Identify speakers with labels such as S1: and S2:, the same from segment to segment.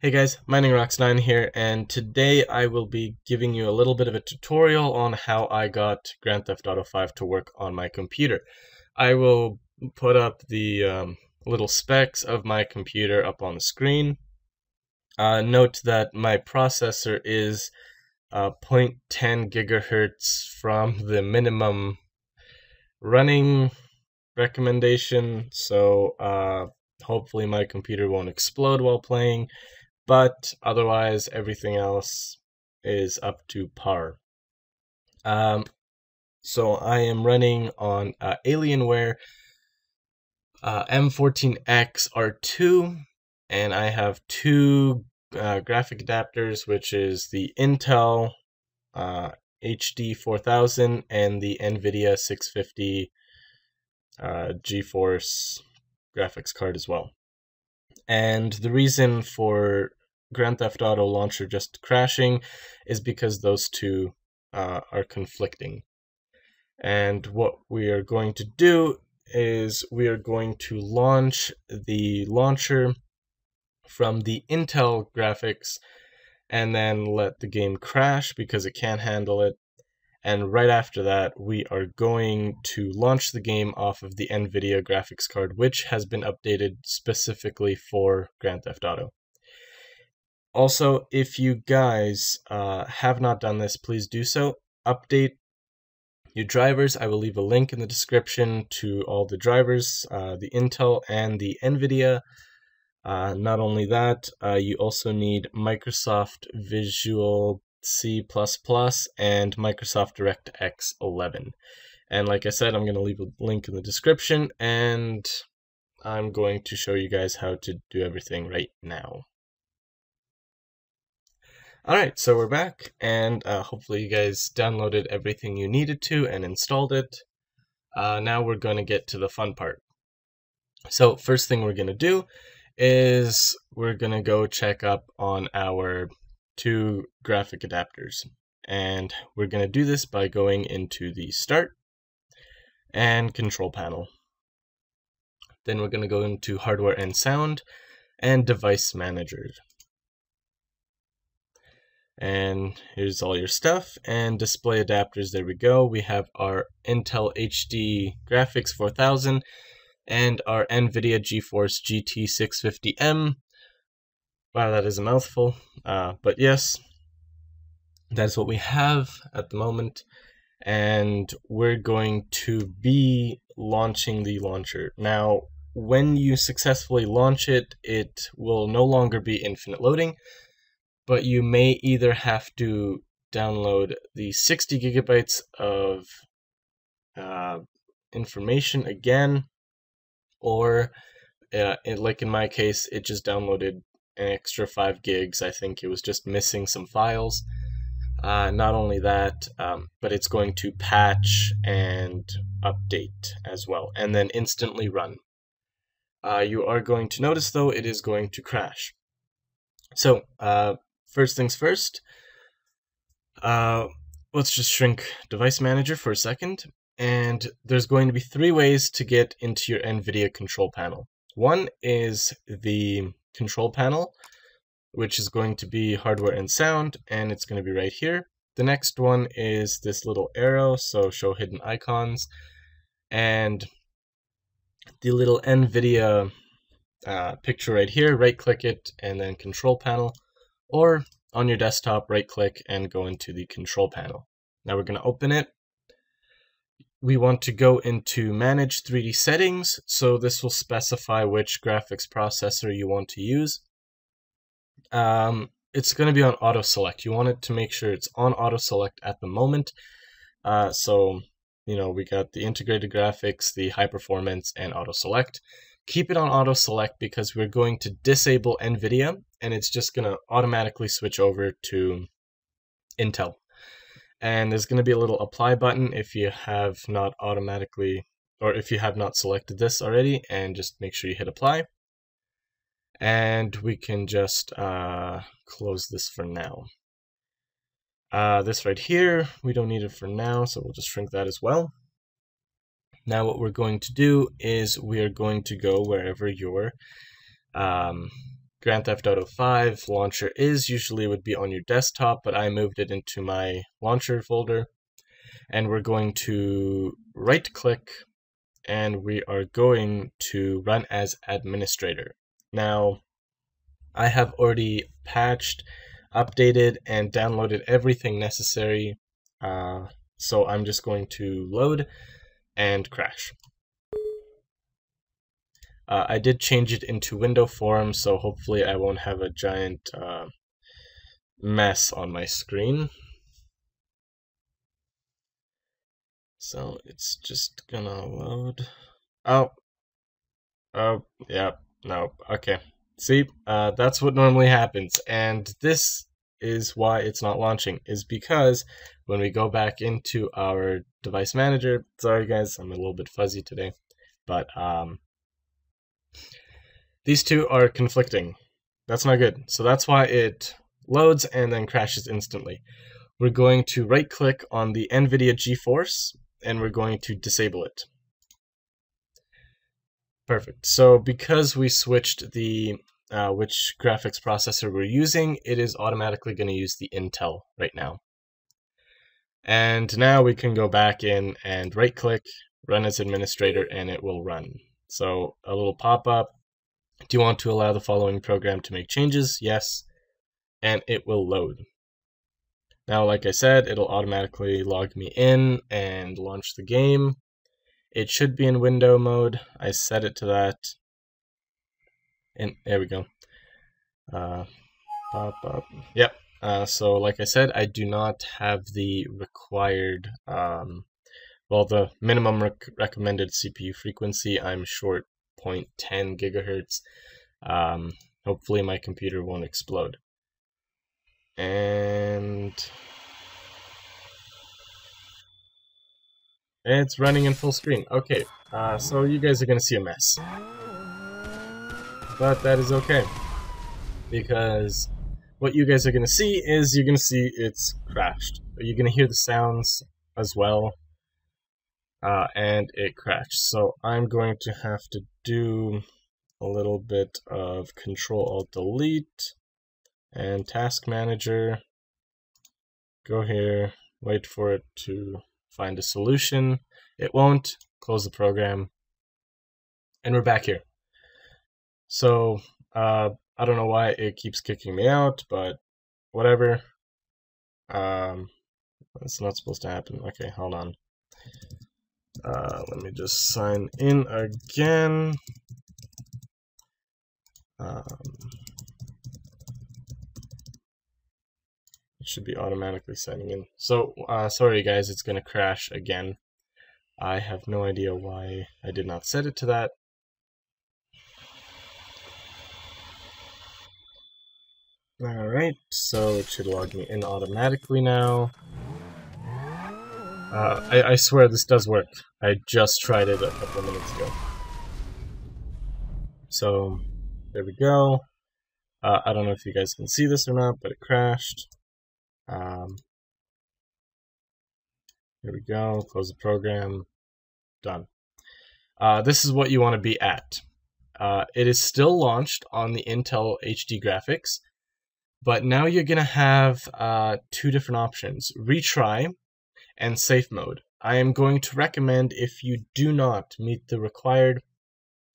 S1: Hey guys, MiningRocks9 here, and today I will be giving you a little bit of a tutorial on how I got Grand Theft Auto 5 to work on my computer. I will put up the little specs of my computer up on the screen. Note that my processor is 0.10 gigahertz from the minimum running recommendation, so hopefully my computer won't explode while playing. But otherwise, everything else is up to par. So I am running on Alienware M14X R2, and I have two graphic adapters, which is the Intel HD 4000 and the NVIDIA 650 GeForce graphics card as well. And the reason for Grand Theft Auto launcher just crashing is because those two are conflicting. And what we are going to do is we are going to launch the launcher from the Intel graphics and then let the game crash because it can't handle it. And right after that, we are going to launch the game off of the NVIDIA graphics card, which has been updated specifically for Grand Theft Auto. Also, if you guys have not done this, please do so. Update your drivers. I will leave a link in the description to all the drivers, the Intel and the NVIDIA. Not only that, you also need Microsoft Visual C++ and Microsoft DirectX 11. And like I said, I'm going to leave a link in the description, and I'm going to show you guys how to do everything right now. Alright, so we're back, and hopefully you guys downloaded everything you needed to and installed it. Now we're going to get to the fun part. So first thing we're going to do is we're going to go check up on our two graphic adapters. And we're going to do this by going into the Start and Control Panel. Then we're going to go into Hardware and Sound and Device Manager. And here's all your stuff, and display adapters, there we go. We have our Intel HD Graphics 4000 and our NVIDIA GeForce GT 650M. Wow, that is a mouthful, but yes, that's what we have at the moment, and we're going to be launching the launcher. Now, when you successfully launch it, it will no longer be infinite loading, but you may either have to download the 60 gigabytes of information again, or like in my case, it just downloaded an extra 5 gigs. I think it was just missing some files. Not only that, but it's going to patch and update as well, and then instantly run. You are going to notice, though, it is going to crash. So, first things first, let's just shrink Device Manager for a second, and there's going to be 3 ways to get into your NVIDIA control panel. One is the control panel, which is going to be Hardware and Sound, and it's going to be right here. The next one is this little arrow, so show hidden icons, and the little NVIDIA picture right here, right-click it, and then Control Panel, or on your desktop, right-click and go into the Control Panel. Now we're going to open it. We want to go into Manage 3D Settings, so this will specify which graphics processor you want to use. It's going to be on Auto Select. You want it to make sure it's on Auto Select at the moment. So, you know, we got the integrated graphics, the high performance, and Auto Select. Keep it on Auto Select because we're going to disable NVIDIA, and it's just going to automatically switch over to Intel. And there's going to be a little apply button if you have not selected this already, and just make sure you hit apply. And we can just close this for now. This right here, we don't need it for now, so we'll just shrink that as well. Now what we're going to do is we are going to go wherever your Grand Theft Auto 5 launcher is. Usually it would be on your desktop, but I moved it into my launcher folder. And we're going to right click and we are going to run as administrator. Now, I have already patched, updated, and downloaded everything necessary. So I'm just going to load and crash. I did change it into window form, so hopefully I won't have a giant mess on my screen. So it's just gonna load. Oh, yeah, no, okay. See, that's what normally happens, and this is why it's not launching, is because when we go back into our device manager, sorry guys, I'm a little bit fuzzy today, but these two are conflicting. That's not good. So that's why it loads and then crashes instantly. We're going to right click on the NVIDIA GeForce and we're going to disable it. Perfect. So because we switched the which graphics processor we're using, it is automatically going to use the Intel right now. And now we can go back in and right click, run as administrator, and it will run. So a little pop-up. Do you want to allow the following program to make changes? Yes. And it will load. Now, like I said, it'll automatically log me in and launch the game. It should be in window mode. I set it to that. And there we go. Pop up. Yep. So like I said, I do not have the required, the minimum recommended CPU frequency. I'm short 0.10 gigahertz. Hopefully my computer won't explode. And it's running in full screen. Okay, so you guys are going to see a mess. But that is okay. Because what you guys are going to see is you're going to see it's crashed. You're going to hear the sounds as well. And it crashed. So I'm going to have to do a little bit of Control-Alt-Delete and Task Manager. Go here, wait for it to find a solution. It won't. Close the program. And we're back here. So, I don't know why it keeps kicking me out, but whatever. It's not supposed to happen. Okay, hold on. Let me just sign in again. It should be automatically signing in. So, sorry guys, it's going to crash again. I have no idea why I did not set it to that. Alright, so it should log me in automatically now. I swear this does work. I just tried it a couple of minutes ago. So, there we go. I don't know if you guys can see this or not, but it crashed. Here we go, close the program, done. This is what you want to be at. It is still launched on the Intel HD graphics, but now you're going to have two different options, retry and safe mode. I am going to recommend, if you do not meet the required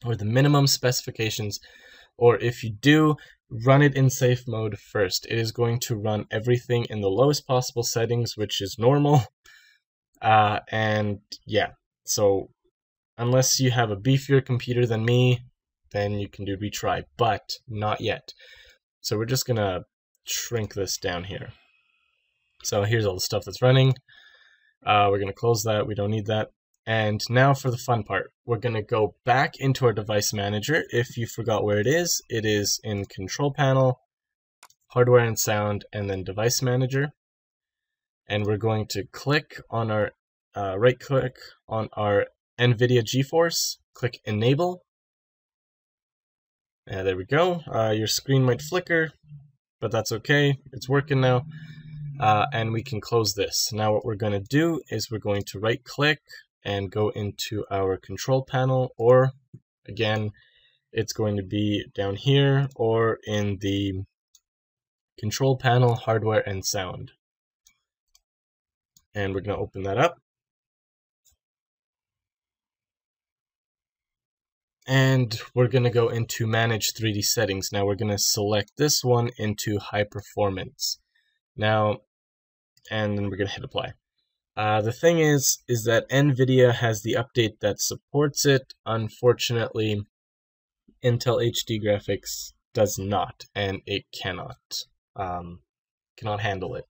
S1: or the minimum specifications, or if you do, run it in safe mode first. It is going to run everything in the lowest possible settings, which is normal. And yeah, so unless you have a beefier computer than me, then you can do retry, but not yet. So we're just gonna shrink this down here. So here's all the stuff that's running. We're gonna close that, we don't need that. And now for the fun part. We're gonna go back into our device manager. If you forgot where it is in Control Panel, Hardware and Sound, and then Device Manager. And we're going to click on our, right click on our NVIDIA GeForce, click Enable. And there we go. Your screen might flicker, but that's okay. It's working now. And we can close this. Now what we're going to do is we're going to right click and go into our control panel, or again, it's going to be down here or in the control panel, hardware and sound. And we're going to open that up. And we're going to go into manage 3D settings. Now we're going to select this one into high performance. Now, and then we're going to hit apply. The thing is that NVIDIA has the update that supports it. Unfortunately, Intel HD graphics does not, and it cannot handle it.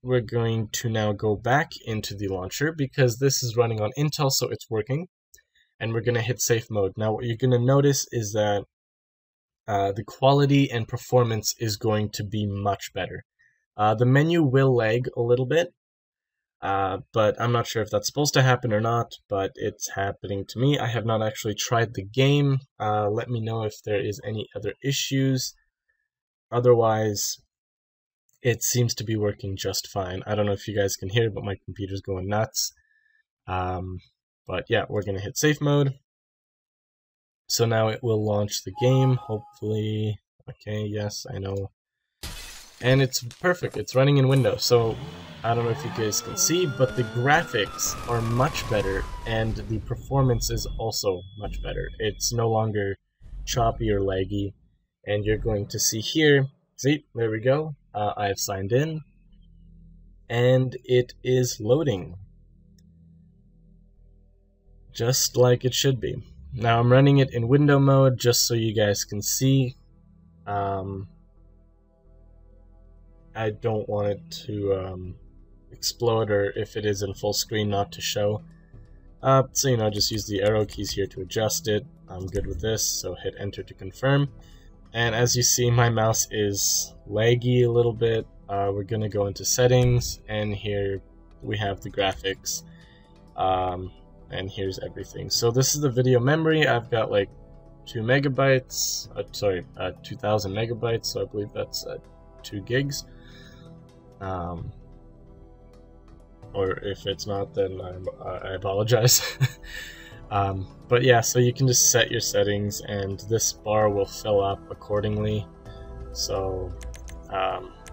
S1: We're going to now go back into the launcher because this is running on Intel, so it's working. And we're going to hit safe mode. Now what you're going to notice is that the quality and performance is going to be much better. The menu will lag a little bit, but I'm not sure if that's supposed to happen or not, but it's happening to me. I have not actually tried the game. Let me know if there is any other issues. Otherwise, it seems to be working just fine. I don't know if you guys can hear, but my computer's going nuts. But yeah, we're going to hit safe mode. So now it will launch the game, hopefully. Okay, yes, I know. And it's perfect, it's running in Windows. So I don't know if you guys can see, but the graphics are much better and the performance is also much better. It's no longer choppy or laggy. And you're going to see here, see, there we go. I have signed in and it is loading. Just like it should be. Now I'm running it in window mode just so you guys can see. I don't want it to explode, or if it is in full screen, not to show. So you know, just use the arrow keys here to adjust it. I'm good with this, so hit enter to confirm. And as you see, my mouse is laggy a little bit. We're gonna go into settings, and here we have the graphics. And here's everything. So this is the video memory. I've got like 2 megabytes, 2000 megabytes, so I believe that's 2 gigs. Or if it's not, then I apologize. But yeah, so you can just set your settings and this bar will fill up accordingly. So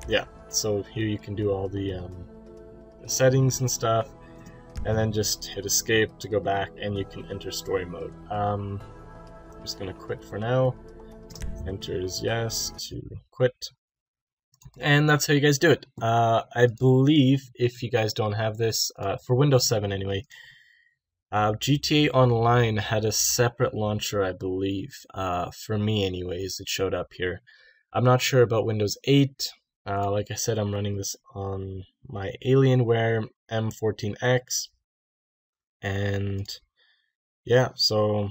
S1: yeah, so here you can do all the settings and stuff. And then just hit escape to go back and you can enter story mode. I'm just going to quit for now. Enter is yes to quit. And that's how you guys do it. I believe if you guys don't have this, for Windows 7 anyway, GTA Online had a separate launcher, I believe. For me anyways, it showed up here. I'm not sure about Windows 8. Like I said, I'm running this on my Alienware M14X, and yeah, so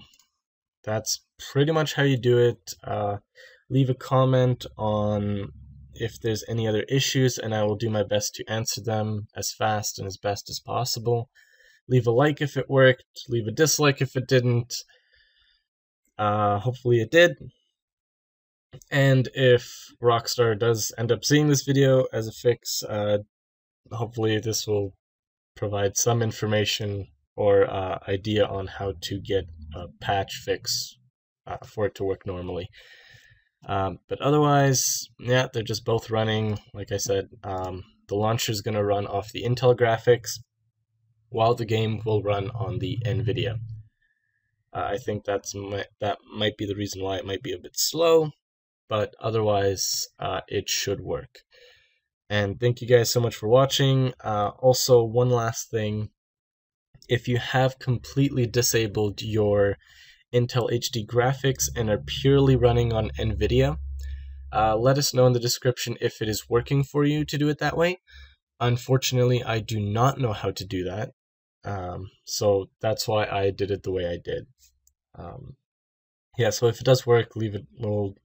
S1: that's pretty much how you do it. Leave a comment on if there's any other issues, and I will do my best to answer them as fast and as best as possible. Leave a like if it worked, leave a dislike if it didn't. Hopefully it did. And if Rockstar does end up seeing this video as a fix, hopefully this will provide some information or idea on how to get a patch fix for it to work normally. But otherwise, yeah, they're just both running. Like I said, the launcher is going to run off the Intel graphics, while the game will run on the NVIDIA. I think that might be the reason why it might be a bit slow, but otherwise it should work. And thank you guys so much for watching. Also, one last thing. If you have completely disabled your Intel HD graphics and are purely running on NVIDIA, let us know in the description if it is working for you to do it that way. Unfortunately, I do not know how to do that. So that's why I did it the way I did. Yeah, so if it does work, leave a little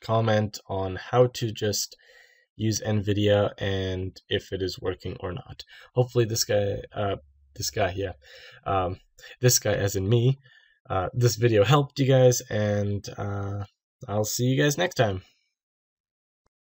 S1: comment on how to just use NVIDIA and if it is working or not. Hopefully this guy as in me, this video helped you guys, and I'll see you guys next time.